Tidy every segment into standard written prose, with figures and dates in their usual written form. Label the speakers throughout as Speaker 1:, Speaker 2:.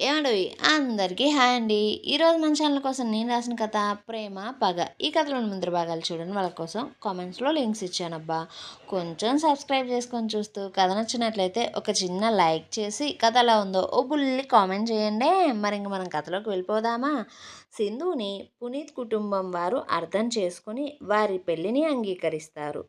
Speaker 1: ఏమండోయ్ అందరికీ హాయ్ అండి. ఈరోజు మన ఛానల్ కోసం నేను రాసిన కథ 'ప్రేమ పగ'. ఈ కథలోని ముందర భాగాలు చూడండి. వాళ్ళ కోసం కామెంట్స్లో లింక్స్ ఇచ్చానబ్బా. కొంచెం సబ్స్క్రైబ్ చేసుకొని చూస్తూ కథ నచ్చినట్లయితే ఒక చిన్న లైక్ చేసి కథ ఎలా ఉందో ఓ బుల్లి కామెంట్ చేయండి. మరి ఇంక మనం కథలోకి వెళ్ళిపోదామా? సింధుని పునీత్ కుటుంబం వారు అర్థం చేసుకుని వారి పెళ్లిని అంగీకరిస్తారు.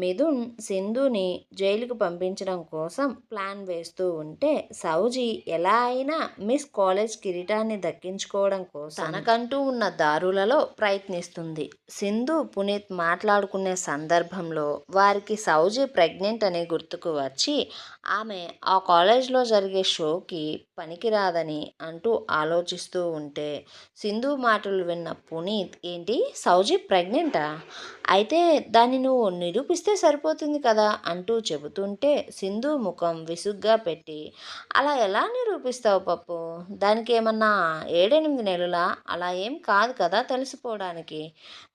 Speaker 1: మిథున్ సింధుని జైలుకు పంపించడం కోసం ప్లాన్ వేస్తూ ఉంటే సౌజీ ఎలా అయినా మిస్ కాలేజ్ కిరీటాన్ని దక్కించుకోవడం కోసం తనకంటూ ఉన్న దారులలో ప్రయత్నిస్తుంది. సింధు పునీత్ మాట్లాడుకునే సందర్భంలో వారికి సౌజీ ప్రెగ్నెంట్ అని గుర్తుకు వచ్చి ఆమె ఆ కాలేజ్లో జరిగే షోకి పనికిరాదని అంటూ ఆలోచిస్తూ ఉంటే సింధు మాటలు విన్న పునీత్, ఏంటి సౌజీ ప్రెగ్నెంటా? అయితే దాన్ని నువ్వు నిరూపిస్తే సరిపోతుంది కదా అంటూ చెబుతుంటే సింధు ముఖం విసుగ్గా పెట్టి, అలా ఎలా నిరూపిస్తావు పప్పు? దానికి ఏమన్నా 7-8 నెలలా? అలా ఏం కాదు కదా తెలిసిపోవడానికి.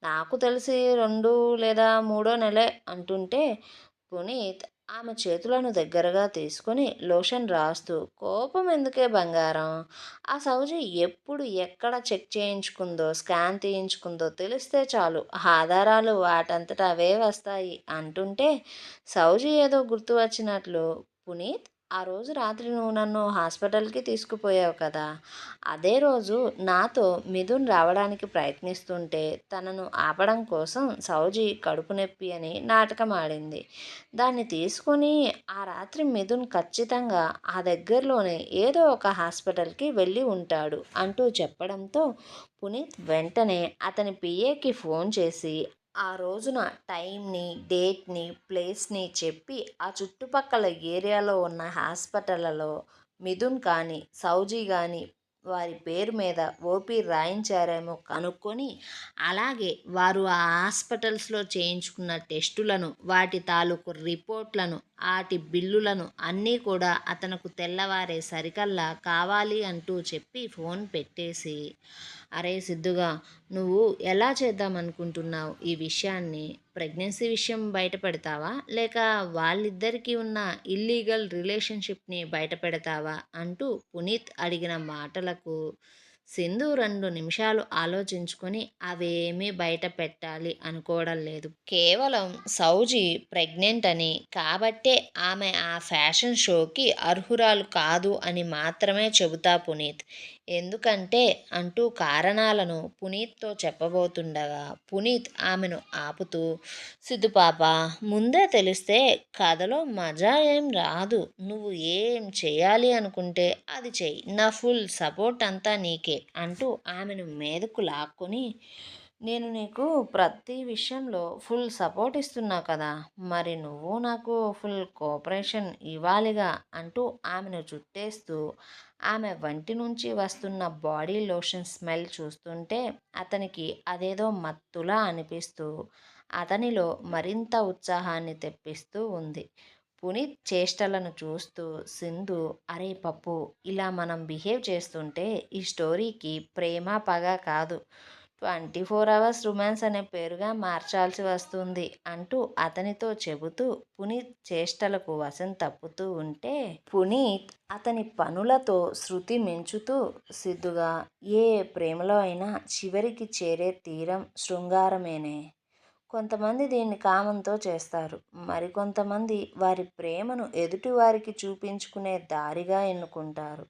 Speaker 1: నాకు తెలిసి 2 లేదా 3 నెలే అంటుంటే పునీత్ ఆమె చేతులను దగ్గరగా తీసుకుని లోషన్ రాస్తూ, కోపం ఎందుకే బంగారం? ఆ సౌజీ ఎప్పుడు ఎక్కడ చెక్ చేయించుకుందో స్కాన్ తీయించుకుందో తెలిస్తే చాలు, ఆధారాలు వాటంతట అవే వస్తాయి అంటుంటే సౌజీ ఏదో గుర్తు వచ్చినట్లు, పునీత్ ఆ రోజు రాత్రి నువ్వు నన్ను హాస్పిటల్కి తీసుకుపోయావు కదా, అదే రోజు నాతో మిథున్ రావడానికి ప్రయత్నిస్తుంటే తనను ఆపడం కోసం సౌజీ కడుపు నొప్పి అని నాటకం ఆడింది. దాన్ని తీసుకొని ఆ రాత్రి మిథున్ ఖచ్చితంగా ఆ దగ్గరలోనే ఏదో ఒక హాస్పిటల్కి వెళ్ళి ఉంటాడు అంటూ చెప్పడంతో పునీత్ వెంటనే అతని పిఏకి ఫోన్ చేసి ఆ రోజున టైంని, డేట్ని, ప్లేస్ని చెప్పి ఆ చుట్టుపక్కల ఏరియాలో ఉన్న హాస్పిటళ్ళలో మిథున్ కానీ సౌజీ కానీ వారి పేరు మీద ఓపీ రాయించారేమో కనుక్కొని, అలాగే వారు ఆ హాస్పిటల్స్లో చేయించుకున్న టెస్టులను, వాటి తాలూకు రిపోర్ట్లను, వాటి బిల్లులను అన్నీ కూడా అతనుకు తెల్లవారే సరికల్లా కావాలి అంటూ చెప్పి ఫోన్ పెట్టేసి, అరే సిద్ధుగా, నువ్వు ఎలా చేద్దాం అనుకుంటున్నావు ఈ విషయాన్ని? ప్రెగ్నెన్సీ విషయం బయట పెడతావా, లేక వాళ్ళిద్దరికీ ఉన్న ఇల్లీగల్ రిలేషన్షిప్ని బయట పెడతావా అంటూ పునీత్ అడిగిన మాటలకు సింధు 2 నిమిషాలు ఆలోచించుకొని అవేమీ బయట పెట్టాలి అనుకోవడం లేదు. కేవలం సౌజీ ప్రెగ్నెంట్ అని, కాబట్టే ఆమె ఆ ఫ్యాషన్ షోకి అర్హురాలు కాదు అని మాత్రమే చెబుతా పునీత్. ఎందుకంటే అంటూ కారణాలను పునీత్తో చెప్పబోతుండగా పునీత్ ఆమెను ఆపుతూ, సిద్ధు పాప, ముందే తెలిస్తే కథలో మజా ఏం రాదు. నువ్వు ఏం చేయాలి అనుకుంటే అది చెయ్యి, నా ఫుల్ సపోర్ట్ అంతా నీకే అంటూ ఆమెను మీదకు లాక్కొని, నేను నీకు ప్రతి విషయంలో ఫుల్ సపోర్ట్ ఇస్తున్నా కదా, మరి నువ్వు నాకు ఫుల్ కోఆపరేషన్ ఇవ్వాలిగా అంటూ ఆమెను చుట్టేస్తూ ఆమె వంటి నుంచి వస్తున్న బాడీ లోషన్ స్మెల్ చూస్తుంటే అతనికి అదేదో మత్తులా అనిపిస్తూ అతనిలో మరింత ఉత్సాహాన్ని తెప్పిస్తూ ఉంది. పునీత్ చేష్టలను చూస్తూ సింధు, అరే పప్పు, ఇలా మనం బిహేవ్ చేస్తుంటే ఈ స్టోరీకి ప్రేమ పగ కాదు, 24 అవర్స్ రొమాన్స్ అనే పేరుగా మార్చాల్సి వస్తుంది అంటూ అతనితో చెబుతూ పునీత్ చేష్టలకు వశం తప్పుతూ ఉంటే పునీత్ అతని పనులతో శృతి మించుతూ, సిద్ధుగా, ఏ ప్రేమలో అయినా చివరికి చేరే తీరం శృంగారమేనే. కొంతమంది దీన్ని కామంతో చేస్తారు, మరికొంతమంది వారి ప్రేమను ఎదుటివారికి చూపించుకునే దారిగా ఎన్నుకుంటారు,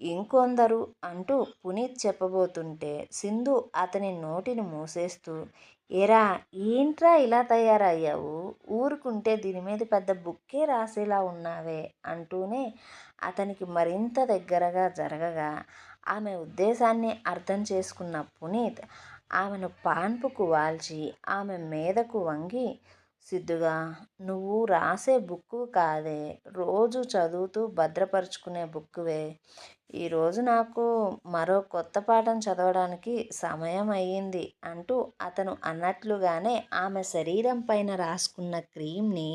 Speaker 1: ఇంకొందరు అంటూ పునీత్ చెప్పబోతుంటే సింధు అతని నోటిని మూసేస్తూ, ఏరా ఏంట్రా ఇలా తయారయ్యావు, ఊరుకుంటే దీని మీద పెద్ద బుక్కే రాసేలా ఉన్నావే అంటూనే అతనికి మరింత దగ్గరగా జరగగా ఆమె ఉద్దేశాన్ని అర్థం చేసుకున్న పునీత్ ఆమెను పాన్పుకు వాల్చి ఆమె మీదకు వంగి, సిద్ధుగా, నువ్వు రాసే బుక్కు కాదే, రోజు చదువుతూ భద్రపరుచుకునే బుక్కువే. ఈరోజు నాకు మరో కొత్త పాఠం చదవడానికి సమయం అయ్యింది అంటూ అతను అన్నట్లుగానే ఆమె శరీరం పైన రాసుకున్న క్రీమ్ని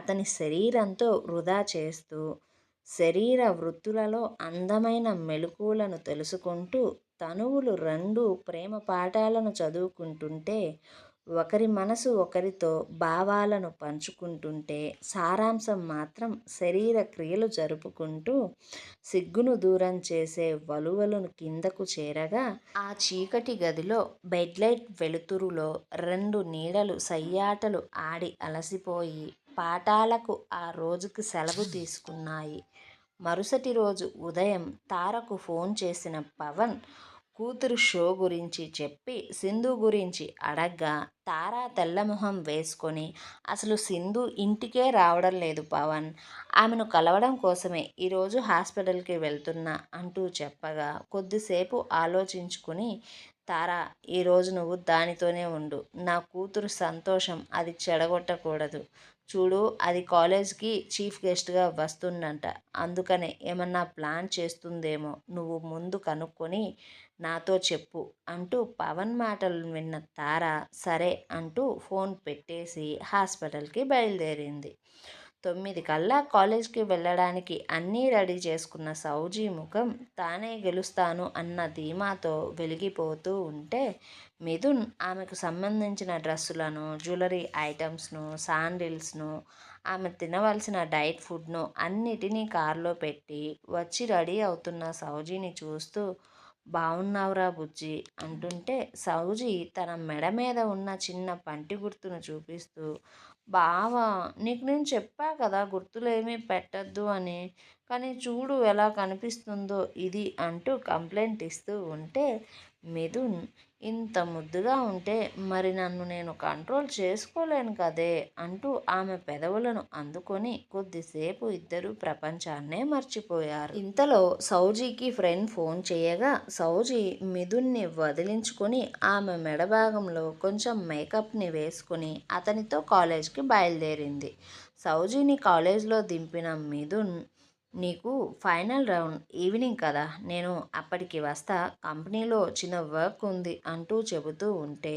Speaker 1: అతని శరీరంతో వృధా చేస్తూ శరీర వృత్తులలో అందమైన మెలకువలను తెలుసుకుంటూ తనువులు 2 ప్రేమ పాఠాలను చదువుకుంటుంటే ఒకరి మనసు ఒకరితో భావాలను పంచుకుంటుంటే సారాంశం మాత్రం శరీర క్రియలు జరుపుకుంటూ సిగ్గును దూరం చేసే వలువలను కిందకు చేరగా ఆ చీకటి గదిలో బెడ్లైట్ వెలుతురులో రెండు నీడలు సయ్యాటలు ఆడి అలసిపోయి పాఠాలకు ఆ రోజుకి సెలవు తీసుకున్నాయి. మరుసటి రోజు ఉదయం తారకు ఫోన్ చేసిన పవన్ కూతురు షో గురించి చెప్పి సింధు గురించి అడగ్గా తార తెల్లమొహం వేసుకొని అసలు సింధు ఇంటికే రావడం లేదు పవన్, ఆమెను కలవడం కోసమే ఈరోజు హాస్పిటల్కి వెళ్తున్నా అంటూ చెప్పగా కొద్దిసేపు ఆలోచించుకుని తారా, ఈరోజు నువ్వు దానితోనే ఉండు, నా కూతురు సంతోషం అది చెడగొట్టకూడదు, చూడు అది కాలేజ్కి చీఫ్ గెస్ట్గా వస్తుందంట, అందుకనే ఏమన్నా ప్లాన్ చేస్తుందేమో, నువ్వు ముందు కనుక్కొని నాతో చెప్పు అంటూ పవన్ మాటలు విన్న తార సరే అంటూ ఫోన్ పెట్టేసి హాస్పిటల్కి బయలుదేరింది. 9 కల్లా కాలేజ్కి వెళ్ళడానికి అన్నీ రెడీ చేసుకున్న సౌజీ ముఖం తానే గెలుస్తాను అన్న ధీమాతో వెలిగిపోతూ ఉంటే మిథున్ ఆమెకు సంబంధించిన డ్రెస్సులను, జ్యువెలరీ ఐటమ్స్ను, శాండిల్స్ను, ఆమె తినవలసిన డైట్ ఫుడ్ను అన్నిటినీ కారులో పెట్టి వచ్చి రెడీ అవుతున్న సౌజీని చూస్తూ బావున్నావురా బుజ్జి అంటుంటే సౌజీ తన మెడ మీద ఉన్న చిన్న పంటి గుర్తును చూపిస్తూ బావా, నీకు నేను చెప్పా కదా గుర్తులేమీ పెట్టద్దు అని, కానీ చూడు ఎలా కనిపిస్తుందో ఇది అంటూ కంప్లైంట్ ఇస్తూ ఉంటే మిథున్ ఇంత ముద్దుగా ఉంటే మరి నన్ను నేను కంట్రోల్ చేసుకోలేను కదే అంటూ ఆమె పెదవులను అందుకొని కొద్దిసేపు ఇద్దరు ప్రపంచాన్నే మర్చిపోయారు. ఇంతలో సౌజీకి ఫ్రెండ్ ఫోన్ చేయగా సౌజీ మిథున్ని వదిలించుకొని ఆమె మెడభాగంలో కొంచెం మేకప్ని వేసుకుని అతనితో కాలేజ్కి బయలుదేరింది. సౌజీని కాలేజ్లో దింపిన మిథున్ నీకు ఫైనల్ రౌండ్ ఈవినింగ్ కదా, నేను అప్పటికి వస్తా, కంపెనీలో చిన్న వర్క్ ఉంది అంటూ చెబుతూ ఉంటే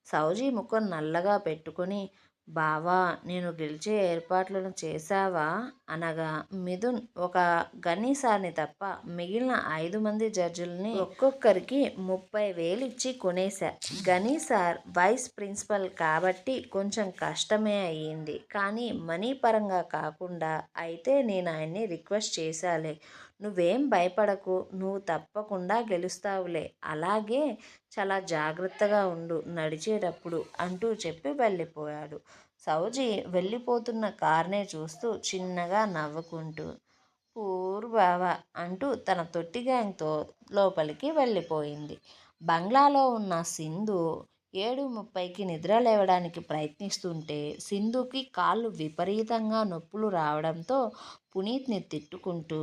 Speaker 1: సౌజీ ముఖం నల్లగా పెట్టుకొని బావా, నేను గెలిచే ఏర్పాట్లను చేశావా అనగా మిథున్ ఒక గనీసార్ని తప్ప మిగిలిన 5 మంది జడ్జిలని ఒక్కొక్కరికి 30,000 ఇచ్చి కొనేశా. గనీసార్ వైస్ ప్రిన్సిపల్ కాబట్టి కొంచెం కష్టమే అయ్యింది, కానీ మనీ పరంగా కాకుండా అయితే నేను ఆయన్ని రిక్వెస్ట్ చేశాలే, నువ్వేం భయపడకు, నువ్వు తప్పకుండా గెలుస్తావులే, అలాగే చాలా జాగ్రత్తగా ఉండు నడిచేటప్పుడు అంటూ చెప్పి వెళ్ళిపోయాడు. సౌజీ వెళ్ళిపోతున్న కార్నే చూస్తూ చిన్నగా నవ్వుకుంటూ పూర్ బావా అంటూ తన తొట్టి గ్యాంగ్తో లోపలికి వెళ్ళిపోయింది. బంగ్లాలో ఉన్న సింధు 7:30కి నిద్ర లేవడానికి ప్రయత్నిస్తుంటే సింధుకి కాళ్ళు విపరీతంగా నొప్పులు రావడంతో పునీత్ని తిట్టుకుంటూ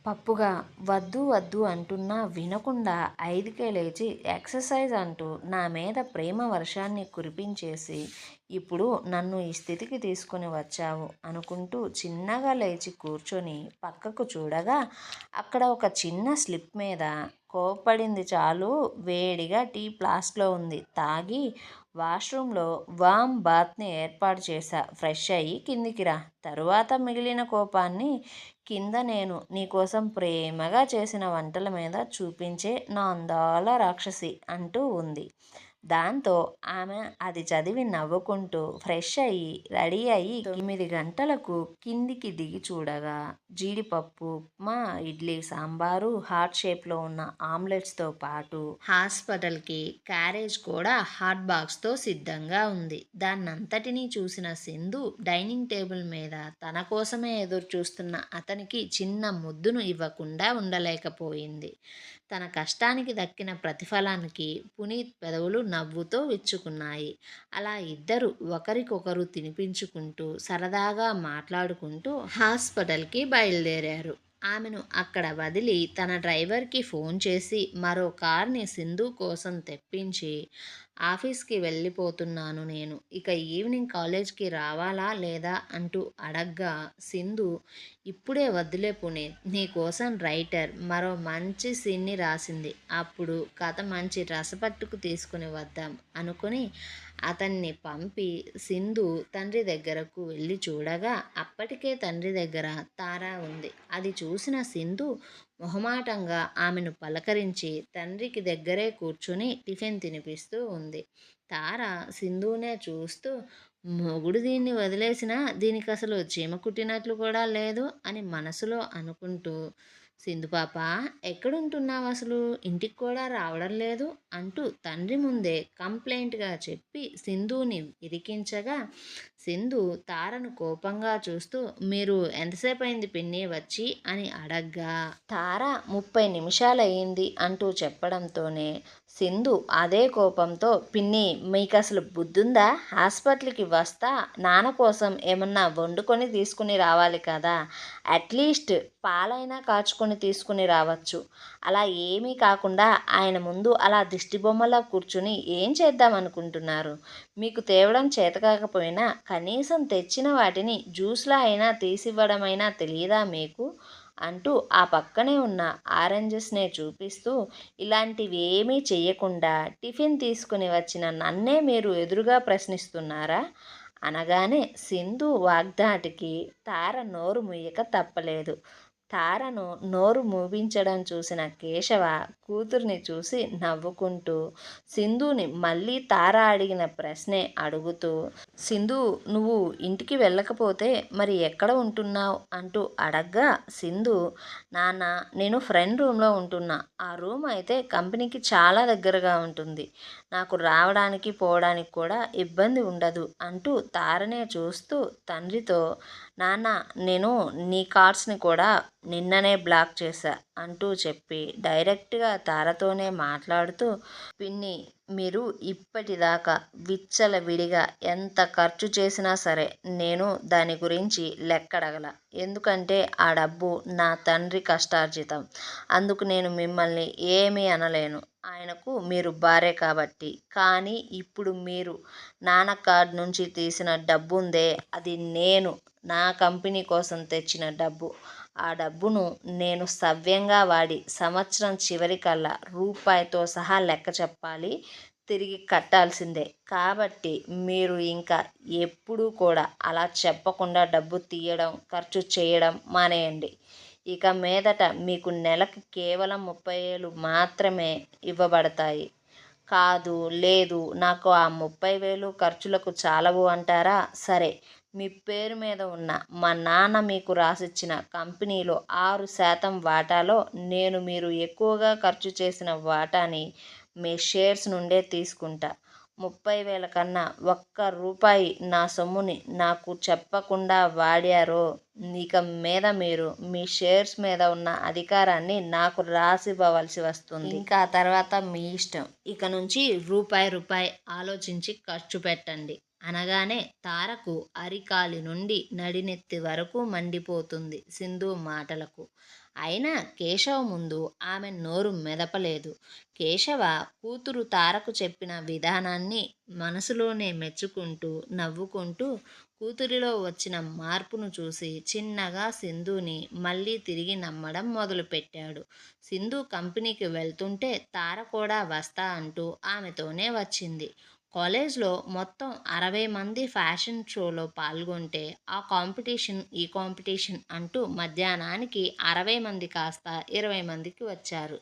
Speaker 1: పప్పుగా వద్దు వద్దు అంటున్నా వినకుండా 5కే లేచి ఎక్సర్సైజ్ అంటూ నా మీద ప్రేమ వర్షాన్ని కురిపించేసి ఇప్పుడు నన్ను ఈ స్థితికి తీసుకొని వచ్చావు అనుకుంటూ చిన్నగా లేచి కూర్చొని పక్కకు చూడగా అక్కడ ఒక చిన్న స్లిప్ మీద కోప్పడింది చాలు, వేడిగా టీ ఫ్లాస్క్లో ఉంది, తాగి వాష్రూమ్లో వామ్ బాత్ని ఏర్పాటు చేశా, ఫ్రెష్ అయ్యి కిందికి రా, తరువాత మిగిలిన కోపాన్ని కింద నేను నీకోసం ప్రేమగా చేసిన వంటల మీద చూపించే నా అందాల రాక్షసి అంటూ ఉంది. దాంతో ఆమె అది చదివి నవ్వుకుంటూ ఫ్రెష్ అయ్యి రెడీ అయ్యి 9 గంటలకు కిందికి దిగి చూడగా జీడిపప్పు ఉప్మా, ఇడ్లీ సాంబారు, హార్ట్ షేప్లో ఉన్న ఆమ్లెట్స్తో పాటు హాస్పిటల్కి క్యారేజ్ కూడా హాట్ బాక్స్తో సిద్ధంగా ఉంది. దాన్నంతటినీ చూసిన సింధు డైనింగ్ టేబుల్ మీద తన కోసమే ఎదురు చూస్తున్న అతనికి చిన్న ముద్దును ఇవ్వకుండా ఉండలేకపోయింది. తన కష్టానికి దక్కిన ప్రతిఫలానికి పునీత్ పెదవులు నవ్వుతో విచ్చుకున్నాయి. అలా ఇద్దరు ఒకరికొకరు తినిపించుకుంటూ సరదాగా మాట్లాడుకుంటూ హాస్పిటల్కి బయలుదేరారు. ఆమెను అక్కడ వదిలి తన డ్రైవర్కి ఫోన్ చేసి మరో కార్ని సింధు కోసం తెప్పించి ఆఫీస్కి వెళ్ళిపోతున్నాను నేను, ఇక ఈవినింగ్ కాలేజ్కి రావాలా లేదా అంటూ అడగ్గా సింధు ఇప్పుడే వద్దులే పునీత్, నీకోసం రైటర్ మరో మంచి సీన్ని రాసింది, అప్పుడు కథ మంచి రసపట్టుకు తీసుకుని వద్దాం అనుకుని అతన్ని పంపి సింధు తండ్రి దగ్గరకు వెళ్ళి చూడగా అప్పటికే తండ్రి దగ్గర తార ఉంది. అది చూసిన సింధు మొహమాటంగా ఆమెను పలకరించి తండ్రికి దగ్గరే కూర్చుని టిఫిన్ తినిపిస్తూ ఉంది. తార సింధునే చూస్తూ, మొగుడు దీన్ని వదిలేసినా దీనికసలు చీమ కుట్టినట్లు కూడా లేదు అని మనసులో అనుకుంటూ, సింధు పాప, ఎక్కడుంటున్నావసలు? ఇంటికి కూడా రావడం లేదు అంటూ తండ్రి ముందే కంప్లైంట్గా చెప్పి సింధుని ఇరికించగా, సింధు తారను కోపంగా చూస్తూ, మీరు ఎంతసేపు అయింది పిన్ని వచ్చి అని అడగ్గా, తార 30 నిమిషాలయ్యింది అంటూ చెప్పడంతోనే సింధు అదే కోపంతో, పిన్ని మీకసలు బుద్ధుందా? హాస్పిటల్కి వస్తా నాన్న కోసం ఏమన్నా వండుకొని తీసుకుని రావాలి కదా, అట్లీస్ట్ పాలైనా కాచుకొని తీసుకుని రావచ్చు. అలా ఏమీ కాకుండా ఆయన ముందు అలా దిష్టిబొమ్మలా కూర్చుని ఏం చేద్దామనుకుంటున్నారు? మీకు తేవడం చేతకాకపోయినా కనీసం తెచ్చిన వాటిని జ్యూస్లా అయినా తీసివ్వడమైనా తెలియదా మీకు అంటూ ఆ పక్కనే ఉన్న ఆరెంజెస్నే చూపిస్తూ, ఇలాంటివి ఏమీ చెయ్యకుండా టిఫిన్ తీసుకుని వచ్చిన నన్నే మీరు ఎదురుగా ప్రశ్నిస్తున్నారా అనగానే సింధు వాగ్దాటికి తార నోరు ముయ్యక తప్పలేదు. తారను నోరు మూపించడం చూసిన కేశవ కూతుర్ని చూసి నవ్వుకుంటూ సింధుని మళ్ళీ తార అడిగిన ప్రశ్నే అడుగుతూ, సింధు, నువ్వు ఇంటికి వెళ్ళకపోతే మరి ఎక్కడ ఉంటున్నావు అంటూ అడగ్గా, సింధు, నాన్న, నేను ఫ్రెండ్ రూమ్లో ఉంటున్నా. ఆ రూమ్ అయితే కంపెనీకి చాలా దగ్గరగా ఉంటుంది. నాకు రావడానికి పోవడానికి కూడా ఇబ్బంది ఉండదు అంటూ తారనే చూస్తూ తండ్రితో, నాన్న, నేను నీ కార్డ్స్ని కూడా నిన్ననే బ్లాక్ చేశా అంటూ చెప్పి డైరెక్ట్గా తారతోనే మాట్లాడుతూ, పిన్ని, మీరు ఇప్పటిదాకా విచ్చలవిడిగా ఎంత ఖర్చు చేసినా సరే నేను దాని గురించి లెక్కడగల. ఎందుకంటే ఆ డబ్బు నా తండ్రి కష్టార్జితం. అందుకు నేను మిమ్మల్ని ఏమీ అనలేను. ఆయనకు మీరు భార్య కాబట్టి. కానీ ఇప్పుడు మీరు నాన్న కార్డ్ నుంచి తీసిన డబ్బుందే, అది నేను నా కంపెనీ కోసం తెచ్చిన డబ్బు. ఆ డబ్బును నేను సవ్యంగా వాడి సంవత్సరం చివరికల్లా రూపాయితో సహా లెక్క చెప్పాలి, తిరిగి కట్టాల్సిందే. కాబట్టి మీరు ఇంకా ఎప్పుడూ కూడా అలా చెప్పకుండా డబ్బు తీయడం, ఖర్చు చేయడం మానేయండి. ఇక మీదట మీకు నెలకు కేవలం 30,000 మాత్రమే ఇవ్వబడతాయి. కాదు, లేదు, నాకు ఆ 30,000 ఖర్చులకు చాలవు అంటారా? సరే, మీ పేరు మీద ఉన్న మా నాన్న మీకు రాసిచ్చిన కంపెనీలో 6% వాటాలో నేను మీరు ఎక్కువగా ఖర్చు చేసిన వాటాని మీ షేర్స్ నుండే తీసుకుంటా. 30,000 కన్నా ఒక్క రూపాయి నా సొమ్ముని నాకు చెప్పకుండా వాడారో ఇక మీద మీరు మీ షేర్స్ మీద ఉన్న అధికారాన్ని నాకు రాసివ్వవలసి వస్తుంది. ఇంకా తర్వాత మీ ఇష్టం. ఇక నుంచి రూపాయి ఆలోచించి ఖర్చు పెట్టండి అనగానే తారకు అరికాలి నుండి నడినెత్తి వరకు మండిపోతుంది సింధు మాటలకు. అయినా కేశవ ముందు ఆమె నోరు మెదపలేదు. కేశవ కూతురు తారకు చెప్పిన విధానాన్ని మనసులోనే మెచ్చుకుంటూ నవ్వుకుంటూ కూతురిలో వచ్చిన మార్పును చూసి చిన్నగా సింధుని మళ్ళీ తిరిగి నమ్మడం మొదలుపెట్టాడు. సింధు కంపెనీకి వెళ్తుంటే తార కూడా వస్తా అంటూ ఆమెతోనే వచ్చింది. కాలేజ్లో మొత్తం 60 మంది ఫ్యాషన్ షోలో పాల్గొంటే ఆ కాంపిటీషన్ ఈ కాంపిటీషన్ అంటూ మధ్యాహ్నానికి 60 మంది కాస్త 20 మందికి వచ్చారు.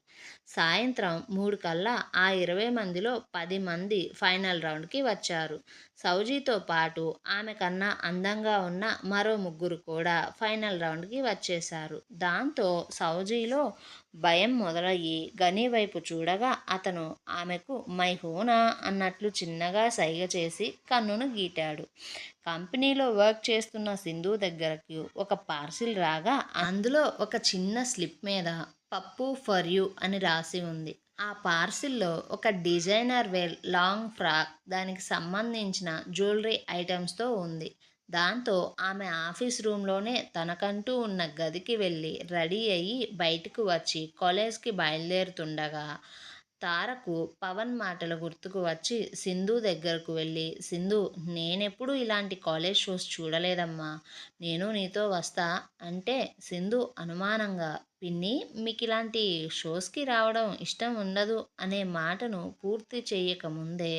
Speaker 1: సాయంత్రం 3 కల్లా ఆ 20 మందిలో 10 మంది ఫైనల్ రౌండ్కి వచ్చారు. సౌజీతో పాటు ఆమె కన్నా అందంగా ఉన్న మరో ముగ్గురు కూడా ఫైనల్ రౌండ్కి వచ్చేశారు. దాంతో సౌజీలో భయం మొదలయ్యి గని వైపు చూడగా అతను ఆమెకు మై హూనా అన్నట్లు చిన్నగా సైగ చేసి కన్నును గీటాడు. కంపెనీలో వర్క్ చేస్తున్న సింధు దగ్గరకు ఒక పార్సిల్ రాగా అందులో ఒక చిన్న స్లిప్ మీద పప్పు ఫర్ యూ అని రాసి ఉంది. ఆ పార్సిల్లో ఒక డిజైనర్ వేర్ లాంగ్ ఫ్రాక్, దానికి సంబంధించిన జ్యువెలరీ ఐటమ్స్తో ఉంది. దాంతో ఆమె ఆఫీస్ రూమ్లోనే తనకంటూ ఉన్న గదికి వెళ్ళి రెడీ అయ్యి బయటకు వచ్చి కాలేజ్కి బయలుదేరుతుండగా తారకు పవన్ మాటలు గుర్తుకు వచ్చి సింధు దగ్గరకు వెళ్ళి, సింధు, నేనెప్పుడు ఇలాంటి కాలేజ్ షోస్ చూడలేదమ్మా, నేను నీతో వస్తా అంటే సింధు అనుమానంగా, పిన్ని, మీకు ఇలాంటి షోస్కి రావడం ఇష్టం ఉండదు అనే మాటను పూర్తి చేయకముందే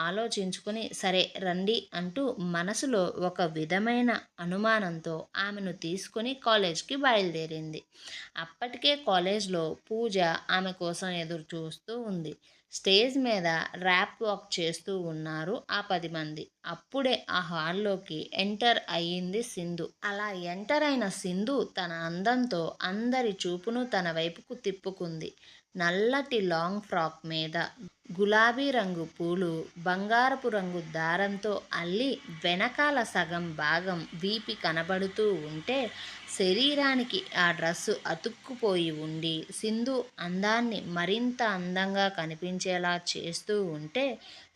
Speaker 1: ఆలోచించుకుని సరే రండి అంటూ మనసులో ఒక విధమైన అనుమానంతో ఆమెను తీసుకుని కాలేజ్కి బయలుదేరింది. అప్పటికే కాలేజ్లో పూజ ఆమె కోసం ఎదురు చూస్తూ ఉంది. స్టేజ్ మీద ర్యాప్ వాక్ చేస్తూ ఉన్నారు ఆ 10 మంది. అప్పుడే ఆ హాల్లోకి ఎంటర్ అయ్యింది సింధు. అలా ఎంటర్ అయిన సింధు తన అందంతో అందరి చూపును తన వైపుకు తిప్పుకుంది. నల్లటి లాంగ్ ఫ్రాక్ మీద గులాబీ రంగు పూలు బంగారపు రంగు దారంతో అల్లి వెనకాల సగం భాగం వీపి కనబడుతూ ఉంటే శరీరానికి ఆ డ్రస్సు అతుక్కుపోయి ఉండి సింధు అందాన్ని మరింత అందంగా కనిపించేలా చేస్తూ ఉంటే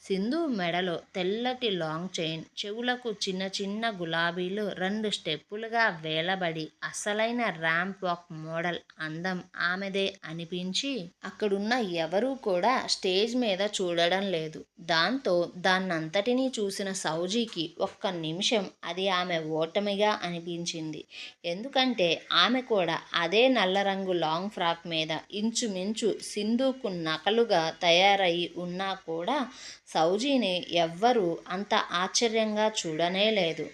Speaker 1: సింధు మెడలో తెల్లటి లాంగ్ చైన్, చెవులకు చిన్న చిన్న గులాబీలు 2 స్టెప్పులుగా వేలబడి అసలైన ర్యాంప్ వాక్ మోడల్ అందం ఆమెదే అనిపించి అక్కడున్న ఎవరూ కూడా స్టేజ్ మీద చూడడం లేదు. దాంతో దాన్నంతటినీ చూసిన సౌజీకి ఒక్క నిమిషం అది ఆమె ఓటమిగా అనిపించింది. ఎందుకంటే ఆమె కూడా అదే నల్ల రంగు లాంగ్ ఫ్రాక్ మీద ఇంచుమించు సింధుకు నకలుగా తయారయి ఉన్నా కూడా సౌజీని ఎవ్వరూ అంత ఆశ్చర్యంగా చూడనే లేదు.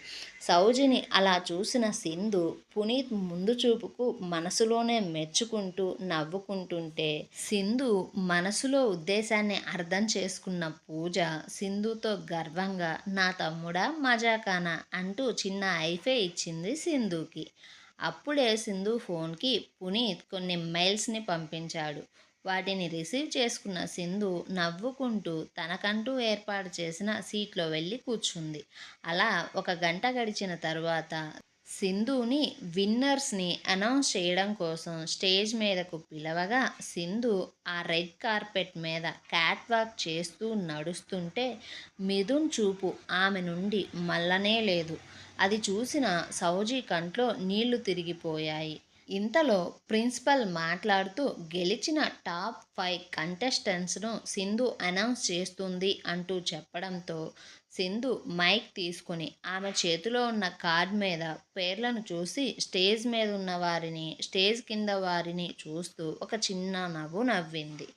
Speaker 1: సౌజీని అలా చూసిన సింధు పునీత్ ముందు చూపుకు మనసులోనే మెచ్చుకుంటూ నవ్వుకుంటుంటే సింధు మనసులో ఉద్దేశాన్ని అర్థం చేసుకున్న పూజ సింధుతో గర్వంగా నా తమ్ముడా మజాకానా అంటూ చిన్న ఐఫే ఇచ్చింది సింధుకి. అప్పుడే సింధు ఫోన్కి పునీత్ కొన్ని మెయిల్స్ని పంపించాడు. వాటిని రిసీవ్ చేసుకున్న సింధు నవ్వుకుంటూ తనకంటూ ఏర్పాటు చేసిన సీట్లో వెళ్ళి కూర్చుంది. అలా 1 గంట గడిచిన తరువాత సింధుని విన్నర్స్ని అనౌన్స్ చేయడం కోసం స్టేజ్ మీదకు పిలవగా సింధు ఆ రెడ్ కార్పెట్ మీద క్యాట్ వాక్ చేస్తూ నడుస్తుంటే మిథున్ చూపు ఆమె నుండి మళ్ళనే లేదు. అది చూసిన సౌజీ కంట్లో నీళ్లు తిరిగిపోయాయి. ఇంతలో ప్రిన్సిపల్ మాట్లాడుతూ గెలిచిన టాప్ 5 కంటెస్టెంట్స్ను సింధు అనౌన్స్ చేస్తుంది అంటూ చెప్పడంతో సింధు మైక్ తీసుకుని ఆమె చేతిలో ఉన్న కార్డ్ మీద పేర్లను చూసి స్టేజ్ మీద ఉన్న వారిని స్టేజ్ కింద వారిని చూస్తూ ఒక చిన్న నవ్వు నవ్వింది.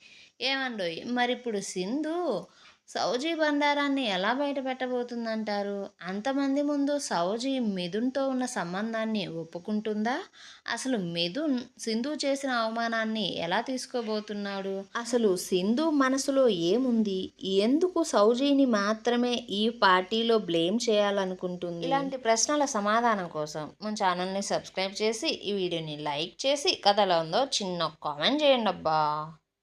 Speaker 1: ఏమండోయ్ మరిప్పుడు సింధు సౌజీ బండారాన్ని ఎలా బయటపెట్టబోతుందంటారు? అంతమంది ముందు సౌజీ మిథున్తో ఉన్న సంబంధాన్ని ఒప్పుకుంటుందా? అసలు మిథున్ సింధు చేసిన అవమానాన్ని ఎలా తీసుకోబోతున్నాడు? అసలు సింధు మనసులో ఏముంది? ఎందుకు సౌజీని మాత్రమే ఈ పార్టీలో బ్లేమ్ చేయాలనుకుంటుంది? ఇలాంటి ప్రశ్నల సమాధానం కోసం మన ఛానల్ని సబ్స్క్రైబ్ చేసి ఈ వీడియోని లైక్ చేసి కథ ఎలా ఉందో చిన్న కామెంట్ చేయండి అబ్బా.